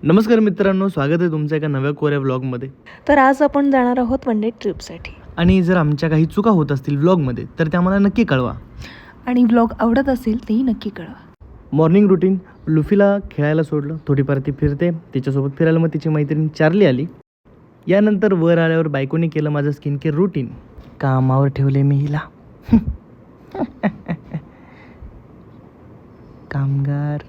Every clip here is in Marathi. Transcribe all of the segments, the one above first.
नमस्कार मित्रांनो, स्वागत आहे तुमच्या एका नव्या कोऱ्या व्लॉगमध्ये. तर आज आपण जाणार आहोत वन डे ट्रिपसाठी. आणि जर आमच्या काही चुका होत असतील व्लॉगमध्ये तर त्या मला नक्की कळवा. आणि व्लॉग आवडत असेल तेही नक्की कळवा. Morning routine. लुफीला खेळायला सोडलं, थोडीफार ती फिरते, तिच्यासोबत फिरायला मग तिची मैत्रीण चार्ली आली. यानंतर वर आल्यावर बायकोने केलं माझं स्किन केअर रुटीन. कामावर ठेवले मी हिला. कामगार.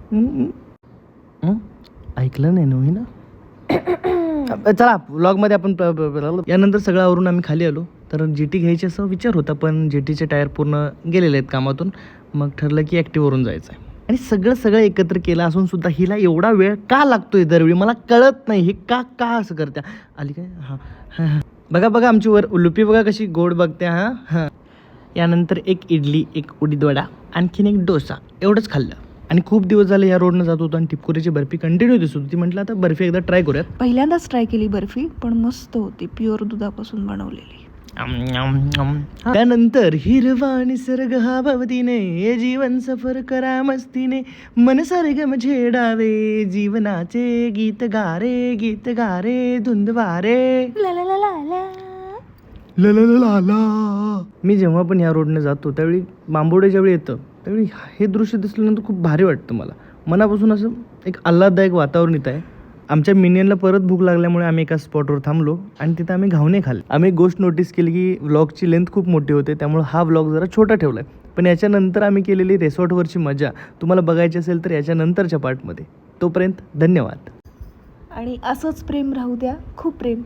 ऐकलं नाही नव्हे ना. चला व्लॉगमध्ये आपण यानंतर सगळं आवरून आम्ही खाली आलो. तर GT घ्यायची असा विचार होता, पण GTचे टायर पूर्ण गेलेले आहेत कामातून. मग ठरलं की ॲक्टिववरून जायचं आहे. आणि सगळं एकत्र केलं असून सुद्धा हिला एवढा वेळ का लागतोय दरवेळी मला कळत नाही. हे का असं करत्या. आली काय? हां बघा आमची वर लुपी बघा कशी गोड बघते. हां यानंतर एक इडली, एक उडीद वडा, आणखीन एक डोसा, एवढंच खाल्लं. आणि खूप दिवस झाले या रोडनं जात होतो आणि टिपकुरीची बर्फी कंटिन्यू दिसत होती. म्हटलं आता बर्फी एकदा ट्राय करूयात. पहिल्यांदाच ट्राय केली बर्फी, पण मस्त होती, प्युअर दुधापासून बनवलेली. त्यानंतर हिरवा निसर्ग हा भवतीने, हे जीवन सफर करा मस्तीने, मन सरगम छेडावे, जीवनाचे गीत गारे धुंद वारे. ला ला ला ला ला. ला. मी जेव्हा पण या रोडने जातो त्यावेळी बांबोडे ज्यावेळी येतं त्यावेळी हे दृश्य दिसल्यानंतर खूप भारी वाटतं मला. मनापासून असं एक आल्हाददायक वातावरण येत आहे. आमच्या मिनियनला परत भूक लागल्यामुळे आम्ही एका स्पॉटवर थांबलो आणि तिथं आम्ही घावणे खाल्ले. आम्ही एक गोष्ट नोटीस केली की व्लॉगची लेंथ खूप मोठी होते, त्यामुळे हा व्लॉग जरा छोटा ठेवला आहे. पण याच्यानंतर आम्ही केलेली रेसॉर्टवरची मजा तुम्हाला बघायची असेल तर याच्यानंतरच्या पार्टमध्ये. तोपर्यंत धन्यवाद. आणि असंच प्रेम राहू द्या, खूप प्रेम.